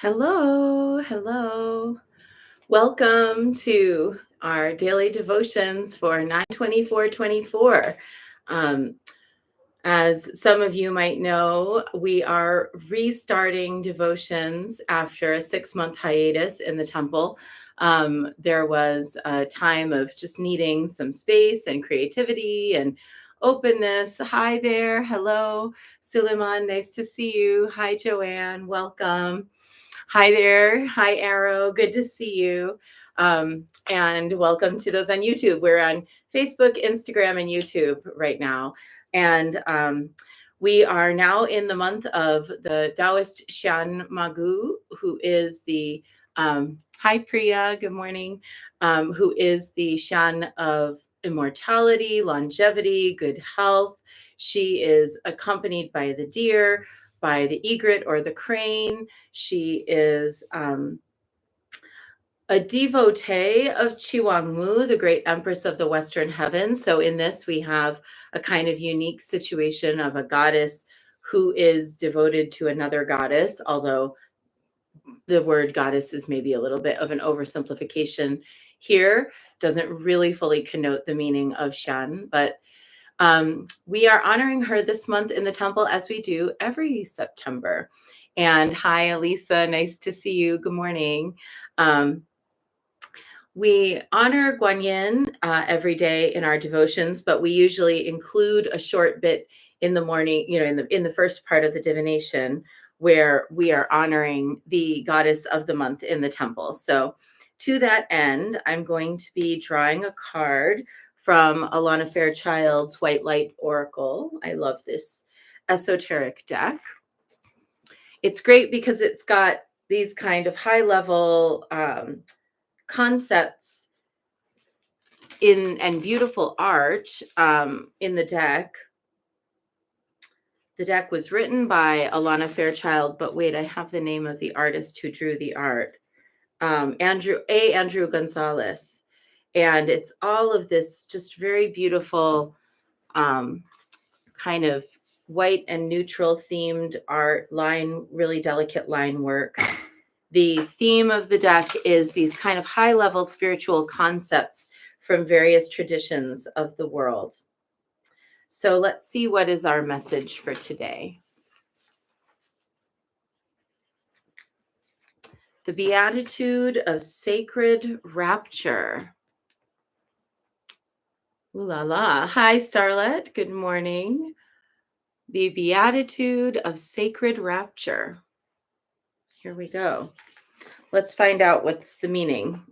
Hello, hello. Welcome to our daily devotions for 9/24/24. Um, as some of you might know, we are restarting devotions after a 6-month hiatus in the temple. There was a time of just needing some space and creativity and openness. Hi there. Hello, Suleiman. Nice to see you. Hi, Joanne. Welcome. Hi there. Hi, Arrow. Good to see you. And welcome to those on YouTube. We're on Facebook, Instagram, and YouTube right now. And we are now in the month of the Taoist Shan Magu, who is the, hi, Priya, good morning, who is the Shan of immortality, longevity, good health. She is accompanied by the deer, by the egret or the crane. She is a devotee of Chiwangmu, the great empress of the Western heavens. So in this, we have a kind of unique situation of a goddess who is devoted to another goddess, although the word goddess is maybe a little bit of an oversimplification here, doesn't really fully connote the meaning of Shan, but we are honoring her this month in the temple as we do every September. And hi, Elisa, nice to see you. Good morning. We honor Kuan Yin every day in our devotions, but we usually include a short bit in the morning, in the first part of the divination, where we are honoring the goddess of the month in the temple. So, to that end, I'm going to be drawing a card from Alana Fairchild's White Light Oracle. I love this esoteric deck. It's great because it's got these kind of high level concepts and beautiful art in the deck. The deck was written by Alana Fairchild, but wait, I have the name of the artist who drew the art, Andrew Gonzalez, and it's all of this just very beautiful kind of white and neutral themed art, really delicate line work. The theme of the deck is these kind of high level spiritual concepts from various traditions of the world. So let's see what is our message for today. The Beatitude of Sacred Rapture. Ooh la la. Hi, Starlet. Good morning. The Beatitude of Sacred Rapture. Here we go. Let's find out what's the meaning.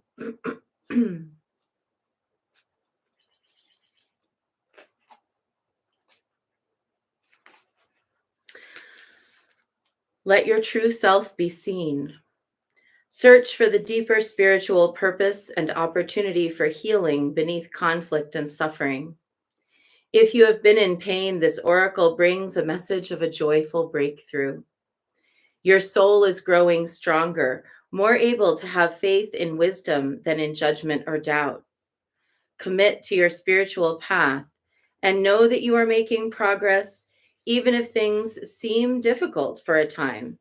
Let your true self be seen. Search for the deeper spiritual purpose and opportunity for healing beneath conflict and suffering. If you have been in pain, this oracle brings a message of a joyful breakthrough. Your soul is growing stronger, more able to have faith in wisdom than in judgment or doubt. Commit to your spiritual path and know that you are making progress, even if things seem difficult for a time.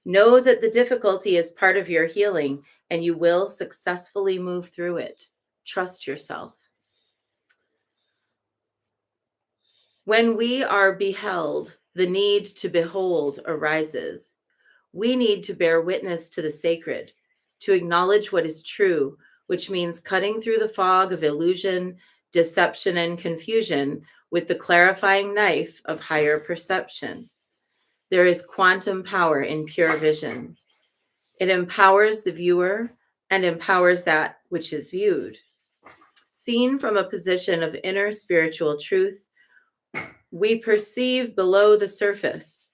Know that the difficulty is part of your healing and you will successfully move through it. Trust yourself. When we are beheld, the need to behold arises. We need to bear witness to the sacred, to acknowledge what is true, which means cutting through the fog of illusion, deception, and confusion with the clarifying knife of higher perception. There is quantum power in pure vision. It empowers the viewer and empowers that which is viewed. Seen from a position of inner spiritual truth, we perceive below the surface,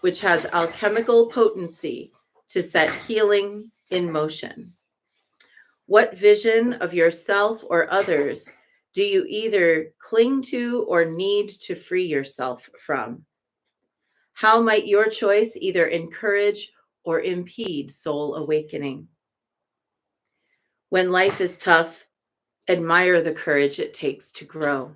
which has alchemical potency to set healing in motion. What vision of yourself or others do you either cling to or need to free yourself from? How might your choice either encourage or impede soul awakening? When life is tough, admire the courage it takes to grow.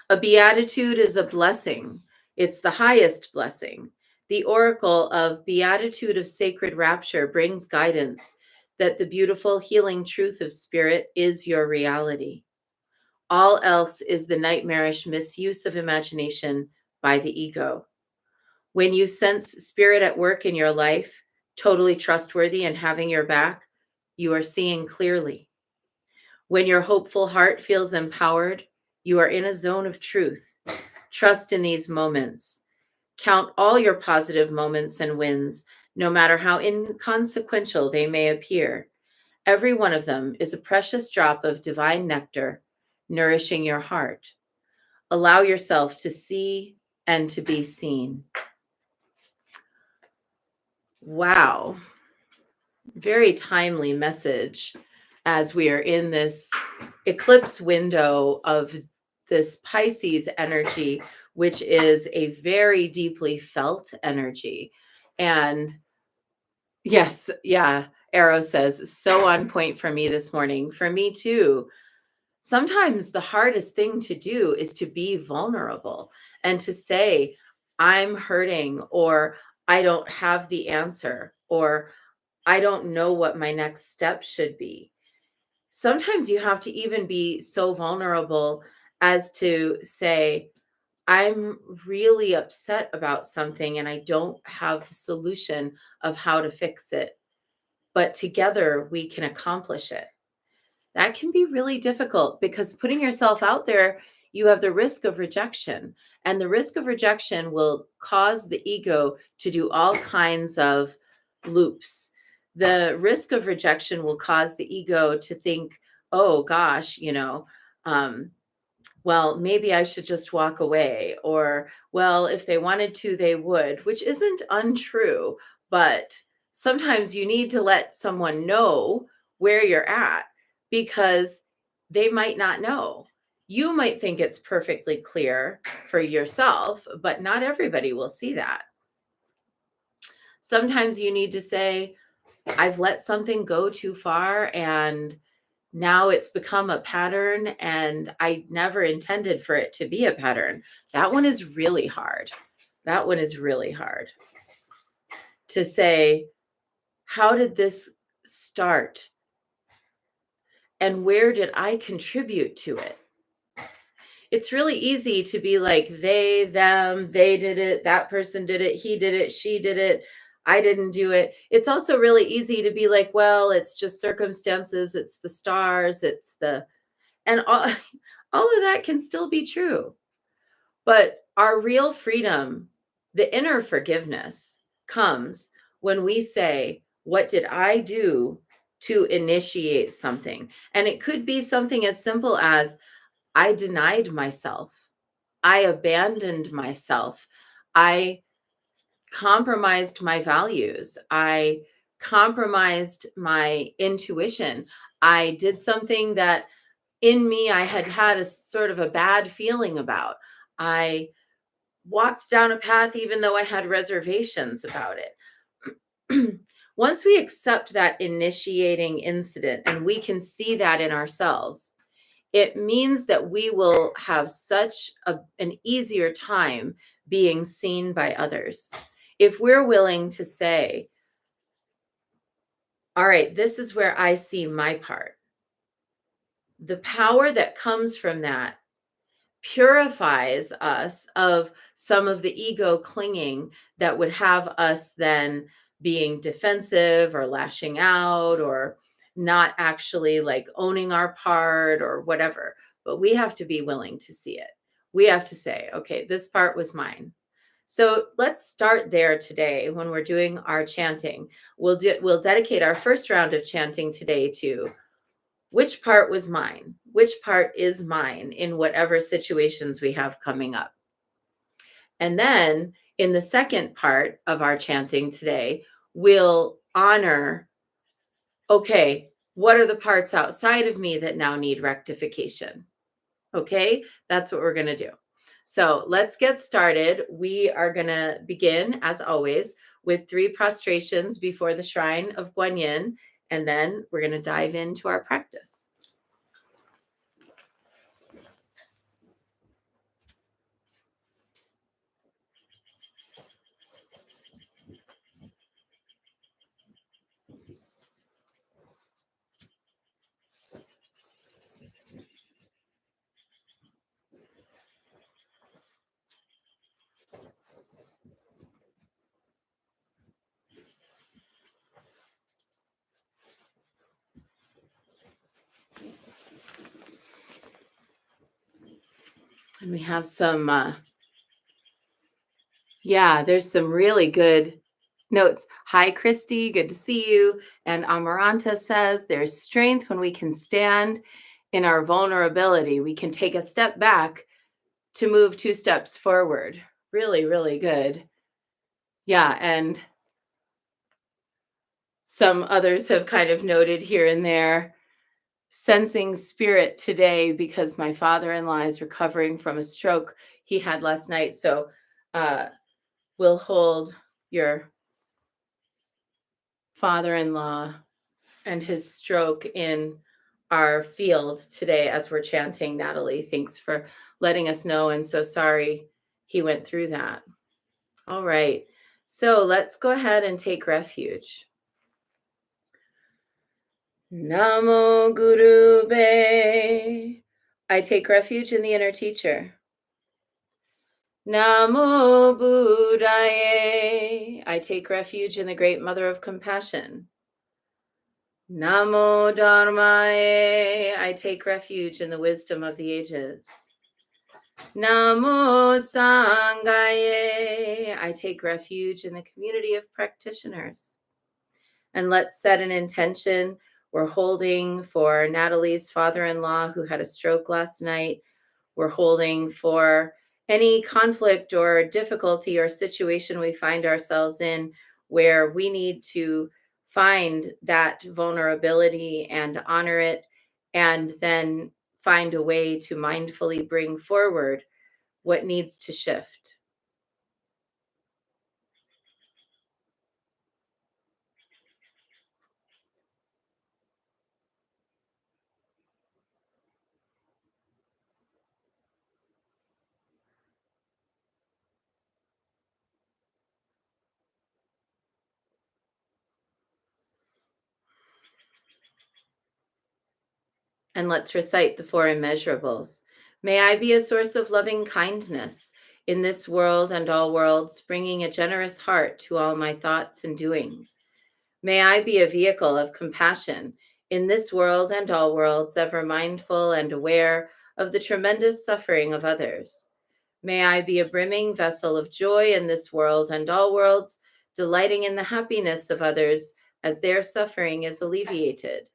A beatitude is a blessing. It's the highest blessing. The oracle of beatitude of sacred rapture brings guidance that the beautiful healing truth of spirit is your reality. All else is the nightmarish misuse of imagination by the ego. When you sense spirit at work in your life, totally trustworthy and having your back, you are seeing clearly. When your hopeful heart feels empowered, you are in a zone of truth. Trust in these moments. Count all your positive moments and wins, no matter how inconsequential they may appear. Every one of them is a precious drop of divine nectar, nourishing your heart. Allow yourself to see and to be seen. Wow. Very timely message as we are in this eclipse window of this Pisces energy, which is a very deeply felt energy. And yes, yeah, Arrow says, so on point for me this morning. For me too. Sometimes the hardest thing to do is to be vulnerable and to say, I'm hurting, or I don't have the answer, or I don't know what my next step should be. Sometimes you have to even be so vulnerable as to say, I'm really upset about something and I don't have the solution of how to fix it, but together we can accomplish it. That can be really difficult because putting yourself out there, you have the risk of rejection. And the risk of rejection will cause the ego to do all kinds of loops. The risk of rejection will cause the ego to think, oh gosh, um, well, maybe I should just walk away. Or, well, if they wanted to, they would, which isn't untrue. But sometimes you need to let someone know where you're at because they might not know. You might think it's perfectly clear for yourself, but not everybody will see that. Sometimes you need to say, I've let something go too far and now it's become a pattern and I never intended for it to be a pattern. That one is really hard. That one is really hard to say, how did this start? And where did I contribute to it? It's really easy to be like, they, them, they did it, that person did it, he did it, she did it, I didn't do it. It's also really easy to be like, well, it's just circumstances, it's the stars, it's the, and all of that can still be true. But our real freedom, the inner forgiveness, comes when we say, what did I do to initiate something? And it could be something as simple as, I denied myself. I abandoned myself. I compromised my values. I compromised my intuition. I did something that in me I had had a sort of a bad feeling about. I walked down a path even though I had reservations about it. Once we accept that initiating incident and we can see that in ourselves, it means that we will have such an easier time being seen by others. If we're willing to say, all right, this is where I see my part, the power that comes from that purifies us of some of the ego clinging that would have us then being defensive or lashing out or not actually like owning our part or whatever. But we have to be willing to see it. We have to say, okay, this part was mine. So let's start there today when we're doing our chanting. We'll dedicate our first round of chanting today to which part was mine? Which part is mine in whatever situations we have coming up? And then in the second part of our chanting today, we'll honor, okay, what are the parts outside of me that now need rectification? Okay, that's what we're going to do. So let's get started. We are going to begin, as always, with 3 prostrations before the shrine of Kuan Yin, and then we're going to dive into our practice. We have some, there's some really good notes. Hi, Christy. Good to see you. And Amaranta says there's strength when we can stand in our vulnerability. We can take a step back to move two steps forward. Really, really good. Yeah. And some others have kind of noted here and there, sensing spirit today because my father-in-law is recovering from a stroke he had last night. So we'll hold your father-in-law and his stroke in our field today as we're chanting. Natalie, thanks for letting us know, and so sorry he went through that. All right, so let's go ahead and take refuge. Namo Guru Be. I take refuge in the inner teacher. Namo Buddhaye. I take refuge in the great mother of compassion. Namo Dharmaye. I take refuge in the wisdom of the ages. Namo Sanghaye. I take refuge in the community of practitioners. And let's set an intention. We're holding for Natalie's father-in-law who had a stroke last night. We're holding for any conflict or difficulty or situation we find ourselves in where we need to find that vulnerability and honor it, and then find a way to mindfully bring forward what needs to shift. And let's recite the four immeasurables. May I be a source of loving kindness in this world and all worlds, bringing a generous heart to all my thoughts and doings. May I be a vehicle of compassion in this world and all worlds, ever mindful and aware of the tremendous suffering of others. May I be a brimming vessel of joy in this world and all worlds, delighting in the happiness of others as their suffering is alleviated.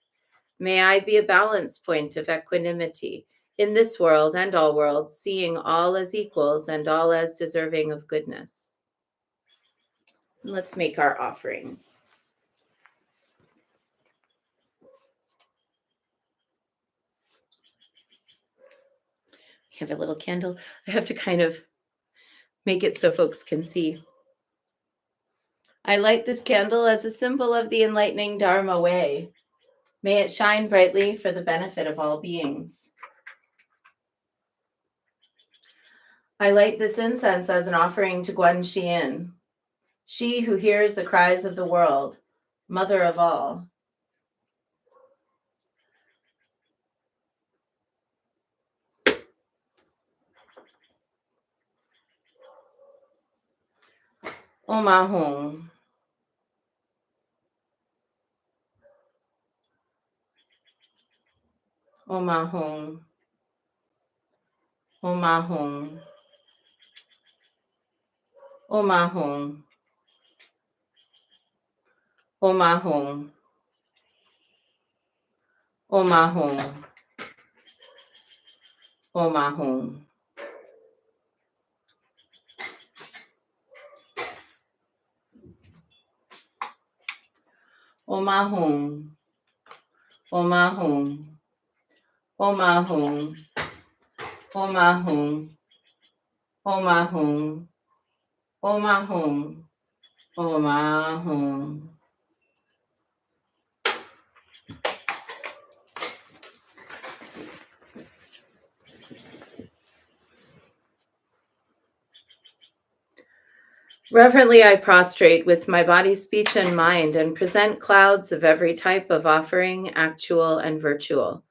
May I be a balance point of equanimity in this world and all worlds, seeing all as equals and all as deserving of goodness. Let's make our offerings. We have a little candle. I have to kind of make it so folks can see. I light this candle as a symbol of the enlightening Dharma way. May it shine brightly for the benefit of all beings. I light this incense as an offering to Kuan Yin, she who hears the cries of the world, mother of all. Omahong. Omahong. Omahong. Omahong. Omahong. Omahong. Omahong. Omahong. Omahong. Omahong. Omahong. Omahong. Omahong. Omahong. Reverently, I prostrate with my body, speech, and mind and present clouds of every type of offering, actual and virtual.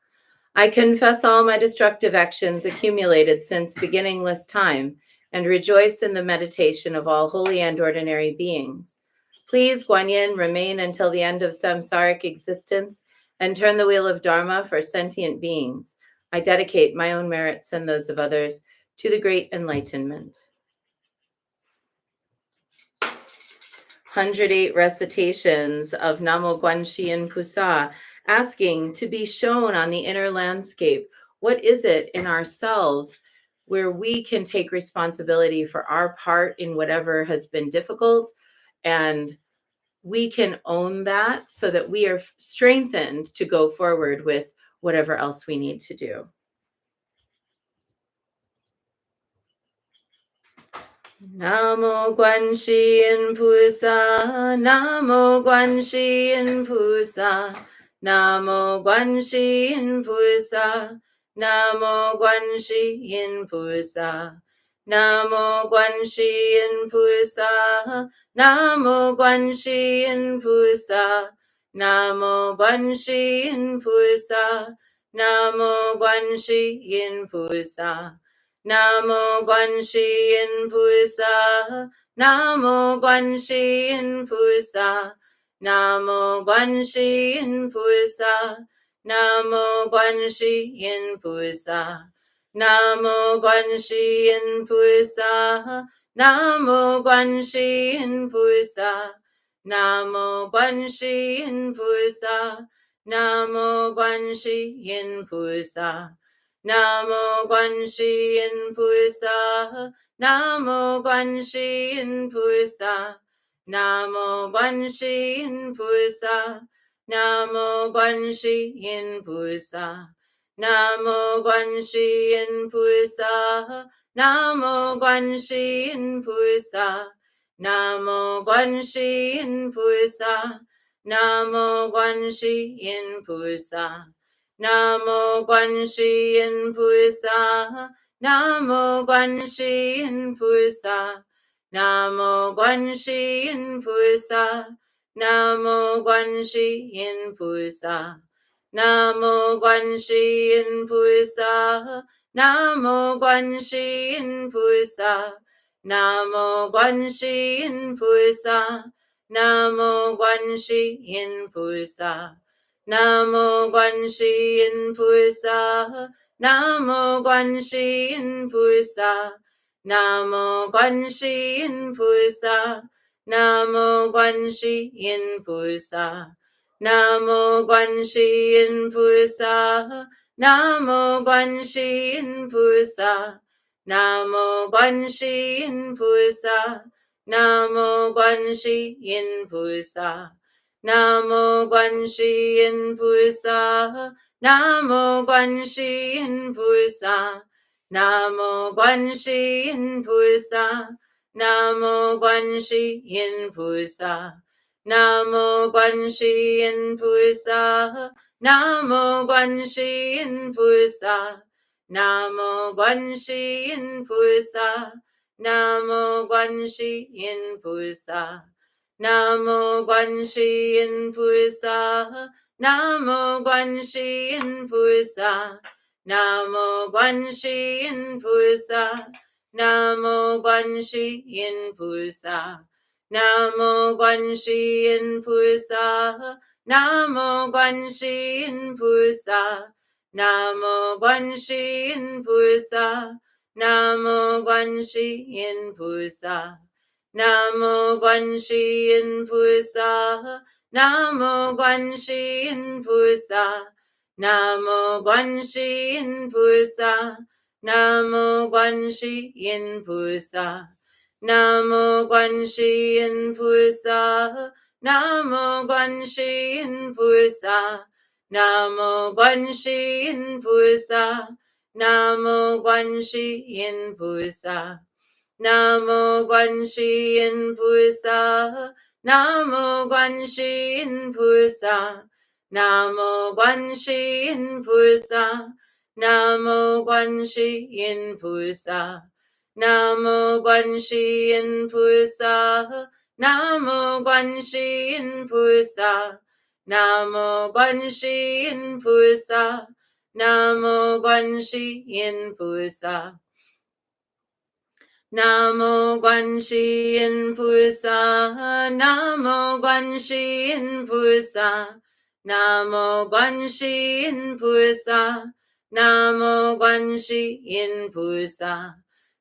I confess all my destructive actions accumulated since beginningless time and rejoice in the meditation of all holy and ordinary beings. Please, Kuan Yin, remain until the end of samsaric existence and turn the wheel of Dharma for sentient beings. I dedicate my own merits and those of others to the Great Enlightenment. 108 recitations of Namo Guanxi Pusa, asking to be shown on the inner landscape. What is it in ourselves where we can take responsibility for our part in whatever has been difficult, and we can own that so that we are strengthened to go forward with whatever else we need to do. Namo Guanxi Pusa, Namo Guanxi Pusa, Namo Guanxi Pusa, Namo Guanxi Pusa, Namo Guanxi Pusa, Namo Guanxi Pusa, Namo Guanxi Pusa, Namo Guanxi Pusa. Namo Guanxi Pusa, Namo Guanxi Pusa, Namo Guanxi Pusa, Namo Guanxi Pusa, Namo Guanxi Pusa, Namo Guanxi Pusa, Namo Guanxi Pusa, Namo Guanxi Pusa. Namo Guanxi Pusa, Namo Guanxi Pusa, Namo Guanxi Pusa, Namo Guanxi Pusa, Namo Guanxi Pusa, Namo Guanxi Pusa, Namo Guanxi Pusa, Namo Guanxi Pusa. Namo Guanxi Pusa, Namo Guanxi Pusa, Namo Guanxi Pusa, Namo Guanxi Pusa, Namo Guanxi Pusa, Namo Guanxi Pusa, Namo Guanxi Pusa, Namo Guanxi Pusa. Namo Guanxi Pusa, Namo Guanxi Pusa, Namo Guanxi Pusa, Namo Guanxi Pusa, Namo Guanxi Pusa, Namo Guanxi Pusa, Namo Guanxi Pusa, Namo Guanxi Pusa. Namo Guanxi Pusa, Namo Guanxi Pusa, Namo Guanxi Pusa, Namo Guanxi Pusa, Namo Guanxi Pusa, Namo Guanxi Pusa, Namo Guanxi Pusa, Namo Guanxi Pusa. Namo Guanxi Pusa, Namo Guanxi Pusa, Namo Guanxi Pusa, Namo Guanxi Pusa, Namo Guanxi Pusa, Namo Guanxi Pusa, Namo Guanxi Pusa, Namo Guanxi Pusa. Namo Guanxi Pusa, Namo Guanxi Pusa, Namo Guanxi Pusa, Namo Guanxi Pusa, Namo Guanxi Pusa, Namo Guanxi Pusa, Namo Guanxi Pusa, Namo Guanxi Pusa. Namo Guanxi Pusa, Namo Guanxi Pusa, Namo Guanxi Pusa, Namo Guanxi Pusa, Namo Guanxi Pusa, Namo Guanxi Pusa, Namo Guanxi Pusa, Namo Guanxi Pusa. Namo Guanxi Pusa, Namo Guanxi Pusa, Namo Guanxi Pusa, Namo Guanxi Pusa,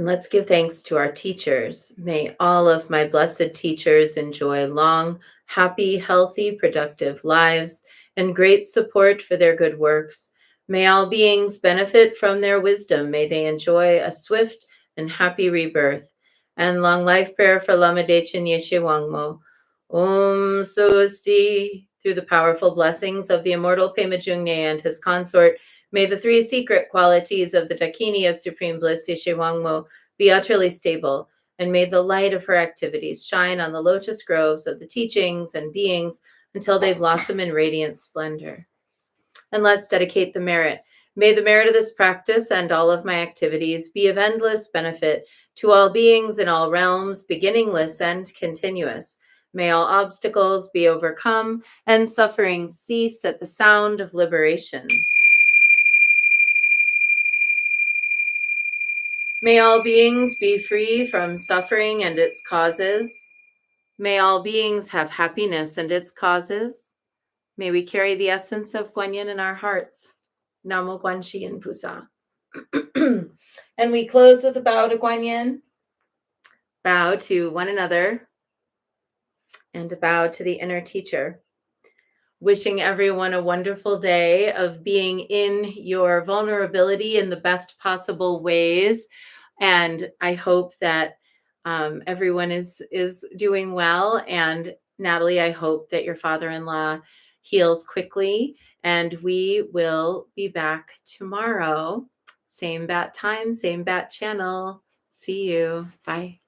And let's give thanks to our teachers. May all of my blessed teachers enjoy long, happy, healthy, productive lives and great support for their good works. May all beings benefit from their wisdom. May they enjoy a swift and happy rebirth. And long life prayer for Lama Dechen Yeshe Wangmo. Om Sosti. Through the powerful blessings of the immortal Pema Jungne and his consort, may the three secret qualities of the Dakini of Supreme Bliss, Yeshe Wangmo, be utterly stable, and may the light of her activities shine on the lotus groves of the teachings and beings until they blossom in radiant splendor. And let's dedicate the merit. May the merit of this practice and all of my activities be of endless benefit to all beings in all realms, beginningless and continuous. May all obstacles be overcome and suffering cease at the sound of liberation. May all beings be free from suffering and its causes. May all beings have happiness and its causes. May we carry the essence of Kuan Yin in our hearts. Namo Kuan Yin Pusa. And we close with a bow to Kuan Yin, bow to one another, and a bow to the inner teacher. Wishing everyone a wonderful day of being in your vulnerability in the best possible ways. And I hope that everyone is doing well. And Natalie, I hope that your father-in-law heals quickly. And we will be back tomorrow. Same bat time, same bat channel. See you. Bye.